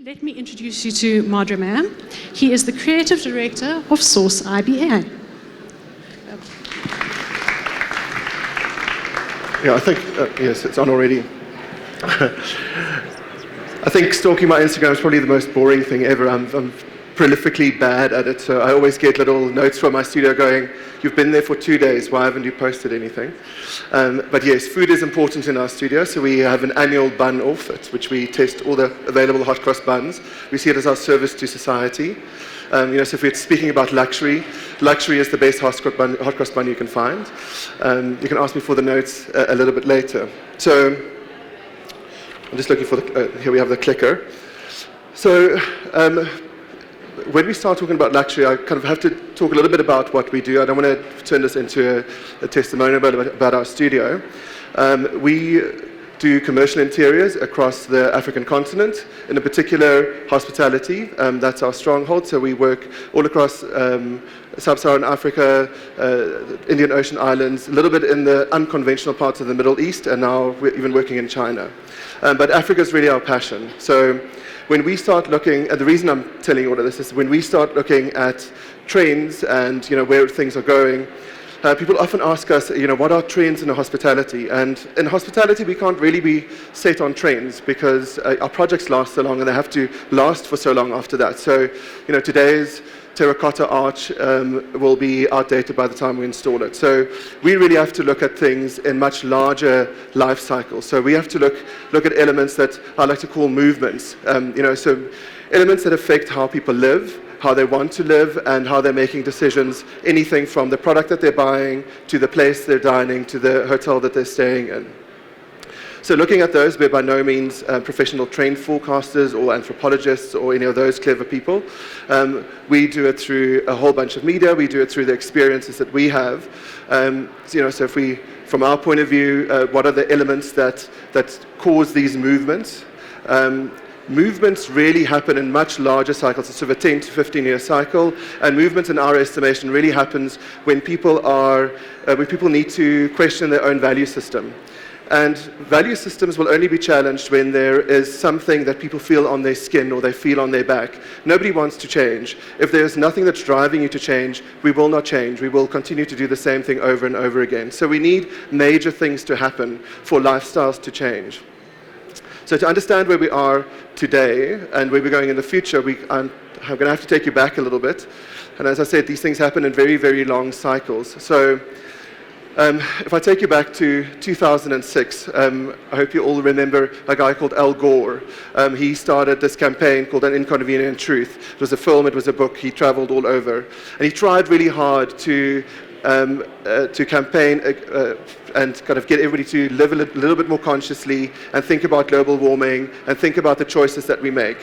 let me introduce you to Mardre Meyer. He is the creative director of Source IBA. Yeah, I think, yes, it's on already. I think stalking my Instagram is probably the most boring thing ever. I'm prolifically bad at it, so I always get little notes from my studio going, "You've been there for 2 days, why haven't you posted anything?" But yes, food is important in our studio, so we have an annual bun off at which we test all the available hot cross buns. We see it as our service to society. So if we're speaking about luxury, luxury is the best hot cross bun you can find. You can ask me for the notes a little bit later. So I'm just looking for here we have the clicker. So when we start talking about luxury, I kind of have to talk a little bit about what we do. I don't want to turn this into a testimonial about our studio. We do commercial interiors across the African continent, in particular hospitality. That's our stronghold, so we work all across Sub-Saharan Africa, Indian Ocean Islands, a little bit in the unconventional parts of the Middle East, and now we're even working in China. But Africa is really our passion. So when we start looking, and the reason I'm telling you all of this is when we start looking at trends and where things are going, people often ask us, what are trends in hospitality? And in hospitality, we can't really be set on trends because our projects last so long and they have to last for so long after that. So, today's terracotta arch will be outdated by the time we install it. So we really have to look at things in much larger life cycles. So we have to look at elements that I like to call movements. So elements that affect how people live, how they want to live, and how they're making decisions, anything from the product that they're buying, to the place they're dining, to the hotel that they're staying in. So looking at those, we're by no means professional trained forecasters or anthropologists or any of those clever people. We do it through a whole bunch of media. We do it through the experiences that we have. So if we, from our point of view, what are the elements that cause these movements? Movements really happen in much larger cycles. It's sort of a 10 to 15-year cycle, and movement, in our estimation, really happens when people need to question their own value system. And value systems will only be challenged when there is something that people feel on their skin or they feel on their back. Nobody wants to change. If there's nothing that's driving you to change, we will not change. We will continue to do the same thing over and over again. So we need major things to happen for lifestyles to change. So to understand where we are today and where we're going in the future, I'm going to have to take you back a little bit. And as I said, these things happen in very, very long cycles. So if I take you back to 2006, I hope you all remember a guy called Al Gore. He started this campaign called An Inconvenient Truth. It was a film, it was a book, he traveled all over. And he tried really hard to campaign and kind of get everybody to live a little bit more consciously and think about global warming and think about the choices that we make.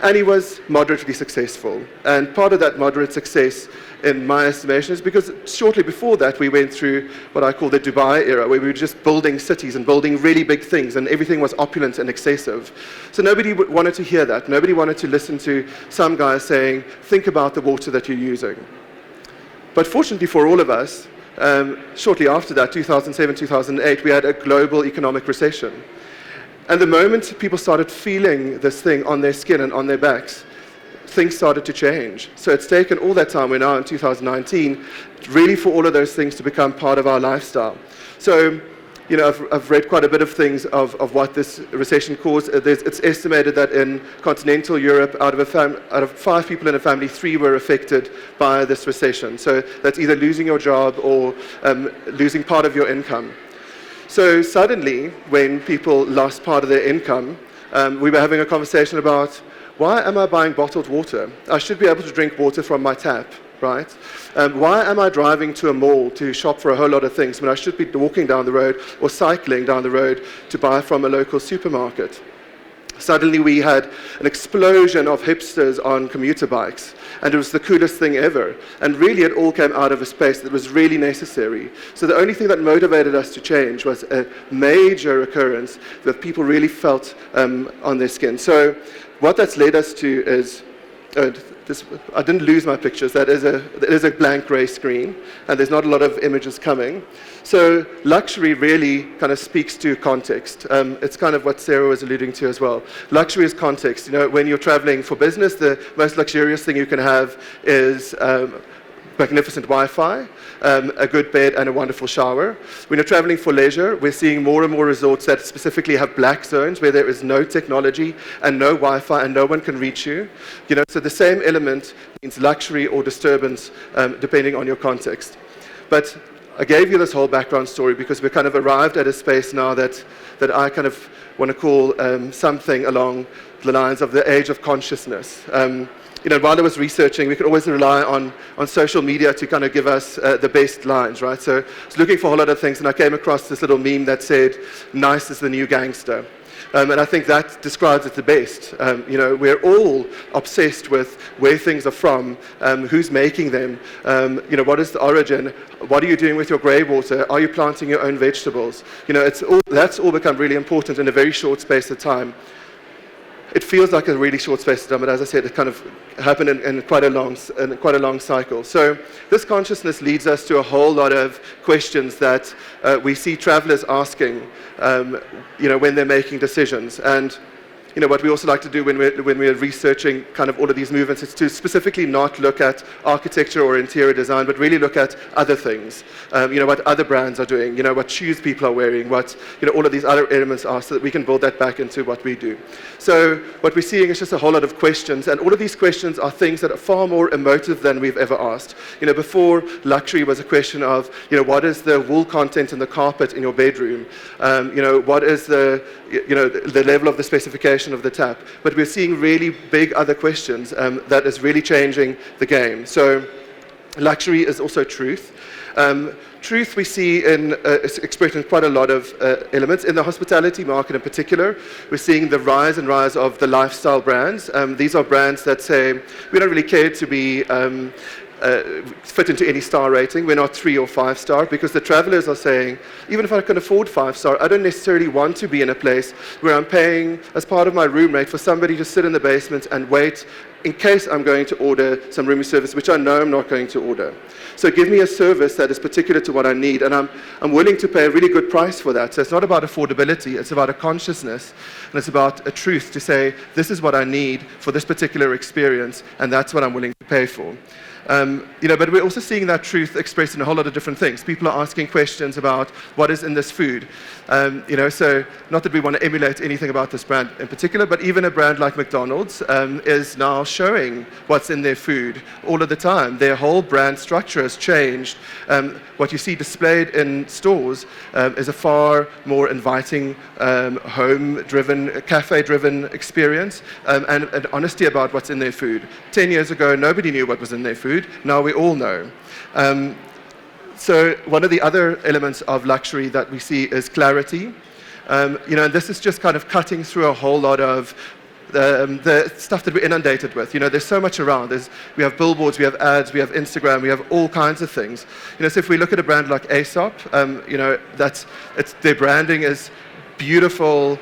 And he was moderately successful. And part of that moderate success, in my estimation, is because shortly before that we went through what I call the Dubai era, where we were just building cities and building really big things, and everything was opulent and excessive. So nobody wanted to hear that. Nobody wanted to listen to some guy saying, think about the water that you're using. But fortunately for all of us, shortly after that, 2007, 2008, we had a global economic recession. And the moment people started feeling this thing on their skin and on their backs, things started to change. So it's taken all that time, we're now in 2019, really for all of those things to become part of our lifestyle. So, I've read quite a bit of things of what this recession caused. It's estimated that in continental Europe, out of 5 people in a family, 3 were affected by this recession. So that's either losing your job or losing part of your income. So suddenly, when people lost part of their income, we were having a conversation about, why am I buying bottled water? I should be able to drink water from my tap, right? Why am I driving to a mall to shop for a whole lot of things when I should be walking down the road or cycling down the road to buy from a local supermarket? Suddenly we had an explosion of hipsters on commuter bikes, and it was the coolest thing ever. And really it all came out of a space that was really necessary. So the only thing that motivated us to change was a major occurrence that people really felt on their skin. So what that's led us to is I didn't lose my pictures. That is a blank grey screen, and there's not a lot of images coming. So luxury really kind of speaks to context. It's kind of what Sarah was alluding to as well. Luxury is context. When you're traveling for business, the most luxurious thing you can have is magnificent Wi-Fi, a good bed, and a wonderful shower. When you're traveling for leisure, we're seeing more and more resorts that specifically have black zones where there is no technology and no Wi-Fi and no one can reach you. So the same element means luxury or disturbance depending on your context. But I gave you this whole background story because we're kind of arrived at a space now that I kind of want to call something along the lines of the age of consciousness. While I was researching, we could always rely on social media to kind of give us the best lines, right? So I was looking for a whole lot of things, and I came across this little meme that said, "Nice is the new gangster." And I think that describes it the best. We're all obsessed with where things are from, who's making them, what is the origin, what are you doing with your grey water, are you planting your own vegetables? That's all become really important in a very short space of time. It feels like a really short space of time, but as I said, it kind of happened in quite a long cycle. So this consciousness leads us to a whole lot of questions that we see travelers asking, when they're making decisions. And what we also like to do when we're researching kind of all of these movements is to specifically not look at architecture or interior design, but really look at other things. What other brands are doing, what shoes people are wearing, what all of these other elements are, so that we can build that back into what we do. So what we're seeing is just a whole lot of questions, and all of these questions are things that are far more emotive than we've ever asked. Before, luxury was a question of, what is the wool content in the carpet in your bedroom? What is the level of the specification of the tap? But we're seeing really big other questions that is really changing the game. So luxury is also truth. Truth we see expressed in quite a lot of elements. In the hospitality market in particular, we're seeing the rise of the lifestyle brands. These are brands that say, we don't really care to be fit into any star rating. We're not 3 or 5 star, because the travelers are saying, even if I can afford 5 star, I don't necessarily want to be in a place where I'm paying as part of my room rate for somebody to sit in the basement and wait in case I'm going to order some room service, which I know I'm not going to order. So give me a service that is particular to what I need, and I'm willing to pay a really good price for that. So it's not about affordability, it's about a consciousness, and it's about a truth to say, this is what I need for this particular experience, and that's what I'm willing to pay for. But we're also seeing that truth expressed in a whole lot of different things. People are asking questions about what is in this food. So not that we want to emulate anything about this brand in particular, but even a brand like McDonald's is now showing what's in their food all of the time. Their whole brand structure has changed. What you see displayed in stores is a far more inviting, home-driven, cafe-driven experience, and honesty about what's in their food. 10 years ago, nobody knew what was in their food. Now we all know. So one of the other elements of luxury that we see is clarity. And this is just kind of cutting through a whole lot of the stuff that we're inundated with. There's so much around. We have billboards, we have ads, we have Instagram, we have all kinds of things. So if we look at a brand like Aesop, their branding is beautiful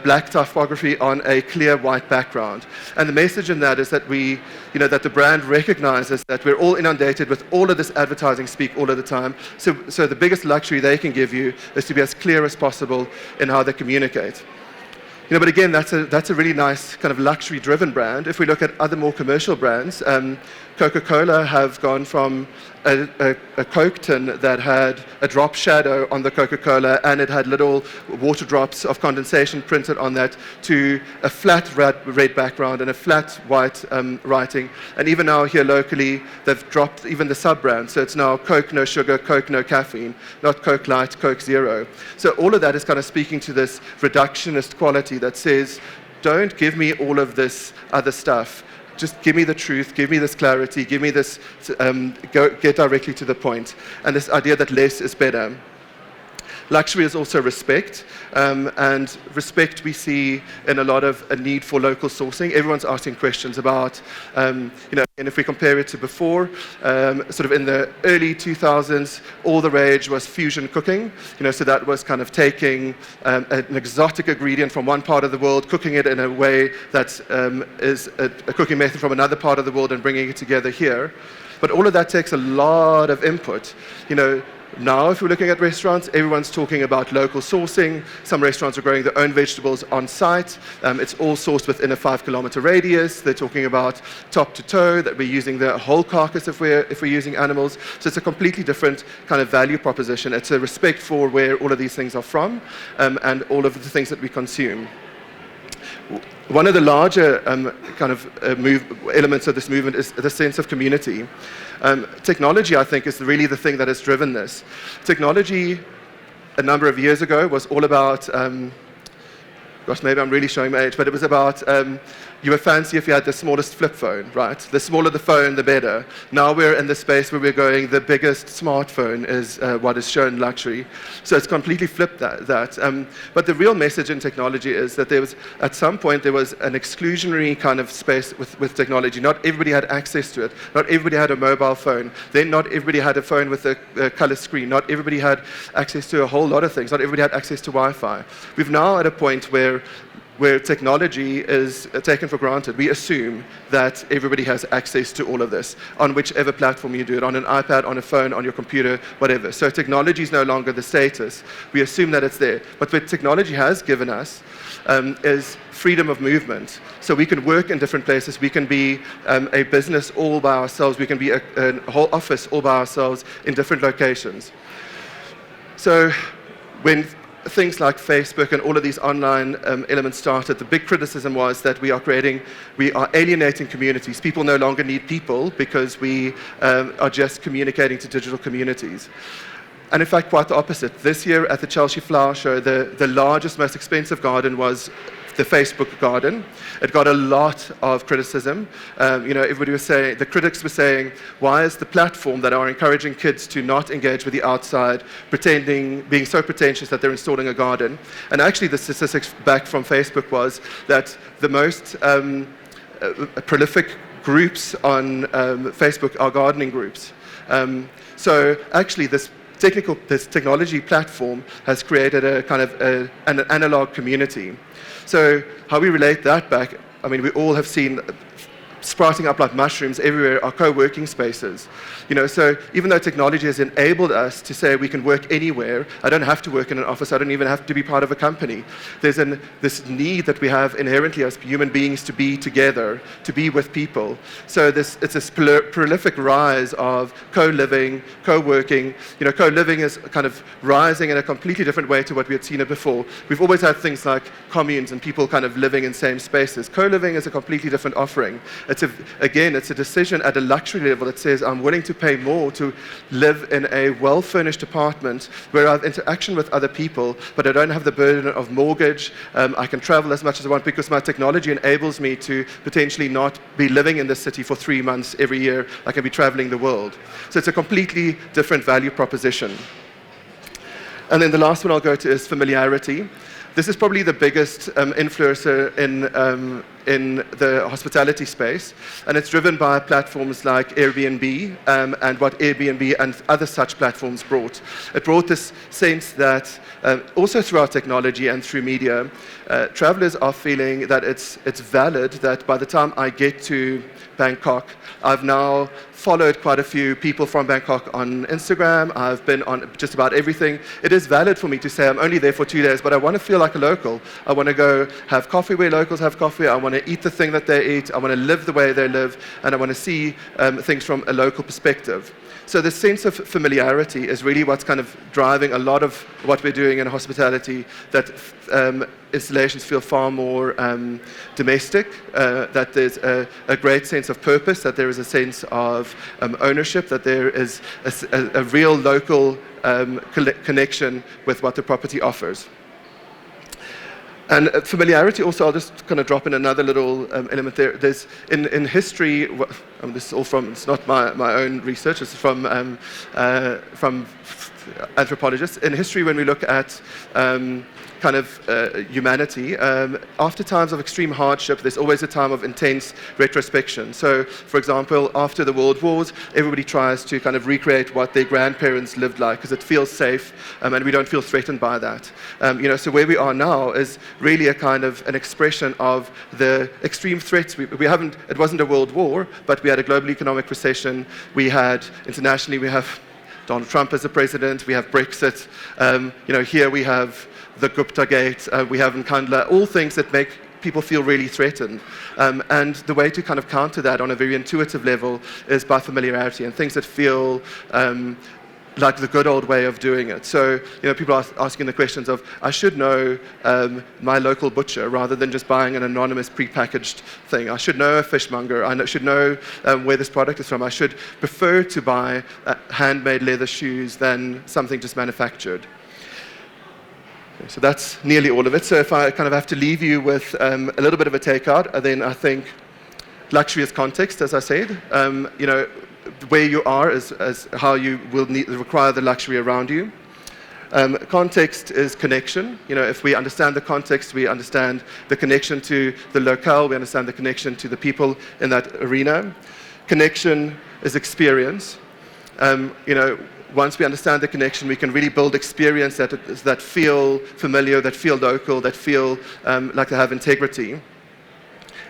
black typography on a clear white background. And the message in that is that that the brand recognizes that we're all inundated with all of this advertising speak all of the time. So the biggest luxury they can give you is to be as clear as possible in how they communicate. But again, that's a really nice kind of luxury-driven brand. If we look at other more commercial brands, Coca-Cola have gone from a Coke tin that had a drop shadow on the Coca-Cola and it had little water drops of condensation printed on that, to a flat red background and a flat white writing. And even now here locally, they've dropped even the sub-brand. So it's now Coke no sugar, Coke no caffeine, not Coke light, Coke zero. So all of that is kind of speaking to this reductionist quality that says, don't give me all of this other stuff. Just give me the truth, give me this clarity, give me this, get directly to the point. And this idea that less is better. Luxury is also respect, and respect we see in a lot of a need for local sourcing. Everyone's asking questions about, and if we compare it to before, sort of in the early 2000s, all the rage was fusion cooking. So that was kind of taking an exotic ingredient from one part of the world, cooking it in a way that is a cooking method from another part of the world and bringing it together here. But all of that takes a lot of input. Now, if we're looking at restaurants, everyone's talking about local sourcing. Some restaurants are growing their own vegetables on site. It's all sourced within a 5-kilometer radius. They're talking about top to toe, that we're using the whole carcass if we're using animals. So it's a completely different kind of value proposition. It's a respect for where all of these things are from, and all of the things that we consume. One of the larger elements of this movement is the sense of community. Technology, I think, is really the thing that has driven this. Technology, a number of years ago, was all about, gosh, maybe I'm really showing my age, but it was about you were fancy if you had the smallest flip phone, right? The smaller the phone, the better. Now we're in the space where we're going, the biggest smartphone is what is shown luxury. So it's completely flipped that. But the real message in technology is that at some point, there was an exclusionary kind of space with technology. Not everybody had access to it. Not everybody had a mobile phone. Then not everybody had a phone with a color screen. Not everybody had access to a whole lot of things. Not everybody had access to Wi-Fi. We've now at a point where technology is taken for granted. We assume that everybody has access to all of this on whichever platform you do it, on an iPad, on a phone, on your computer, whatever. So technology is no longer the status. We assume that it's there. But what technology has given us is freedom of movement. So we can work in different places. We can be a business all by ourselves. We can be a whole office all by ourselves in different locations. So when things like Facebook and all of these online elements started, the big criticism was that we are alienating communities. People no longer need people because we are just communicating to digital communities. And in fact, quite the opposite. This year at the Chelsea Flower Show, the largest, most expensive garden was the Facebook garden. It got a lot of criticism. Everybody was saying, the critics were saying, why is the platform that are encouraging kids to not engage with the outside, being so pretentious that they're installing a garden? And actually the statistics back from Facebook was that the most prolific groups on Facebook are gardening groups. So actually this technology platform has created a kind of an analog community. So how we relate that back, I mean, we all have seen sprouting up like mushrooms everywhere are co-working spaces. So even though technology has enabled us to say we can work anywhere, I don't have to work in an office, I don't even have to be part of a company. There's this need that we have inherently as human beings to be together, to be with people. So it's this prolific rise of co-living, co-working. Co-living is kind of rising in a completely different way to what we had seen it before. We've always had things like communes and people kind of living in same spaces. Co-living is a completely different offering. It's a decision at a luxury level that says I'm willing to pay more to live in a well-furnished apartment where I have interaction with other people, but I don't have the burden of mortgage. I can travel as much as I want because my technology enables me to potentially not be living in the city for 3 months every year. I can be traveling the world. So it's a completely different value proposition. And then the last one I'll go to is familiarity. This is probably the biggest influencer in the hospitality space, and it's driven by platforms like Airbnb and what Airbnb and other such platforms brought. It brought this sense that also through our technology and through media, travelers are feeling that it's valid that by the time I get to Bangkok, I've now followed quite a few people from Bangkok on Instagram. I've been on just about everything. It is valid for me to say I'm only there for 2 days, but I want to feel like a local. I want to go have coffee where locals have coffee. I want to eat the thing that they eat. I want to live the way they live, and I want to see things from a local perspective. So the sense of familiarity is really what's kind of driving a lot of what we're doing in hospitality, that installations feel far more domestic, that there's a great sense of purpose, that there is a sense of ownership, that there is a real local connection with what the property offers. And familiarity also, I'll just kind of drop in another little element there. There's in history, this is all from, it's not my own research, it's from anthropologists. In history, when we look at humanity, after times of extreme hardship, there's always a time of intense retrospection. So, for example, after the World Wars, everybody tries to kind of recreate what their grandparents lived like because it feels safe, and we don't feel threatened by that. So where we are now is really a kind of an expression of the extreme threats. We haven't. It wasn't a world war, but we had a global economic recession. We had internationally, we have Donald Trump as the president. We have Brexit. Here we have the Gupta Gate, we have Nkandla, all things that make people feel really threatened. And the way to kind of counter that on a very intuitive level is by familiarity and things that feel like the good old way of doing it. So, people are asking the questions of, I should know my local butcher rather than just buying an anonymous prepackaged thing. I should know a fishmonger. I should know where this product is from. I should prefer to buy handmade leather shoes than something just manufactured. So that's nearly all of it. So if I kind of have to leave you with a little bit of a takeout, then I think luxury is context, as I said. Where you are is how you will require the luxury around you. Context is connection. If we understand the context, we understand the connection to the locale, we understand the connection to the people in that arena. Connection is experience. Once we understand the connection, we can really build experience that feel familiar, that feel local, that feel like they have integrity.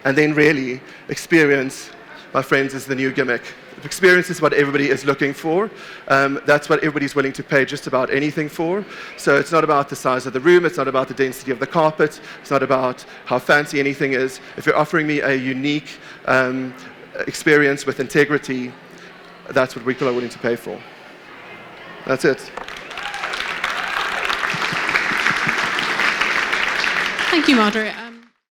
And then really, experience, my friends, is the new gimmick. Experience is what everybody is looking for. That's what everybody's willing to pay just about anything for. So it's not about the size of the room, it's not about the density of the carpet, it's not about how fancy anything is. If you're offering me a unique experience with integrity, that's what people are willing to pay for. That's it. Thank you, Mardre.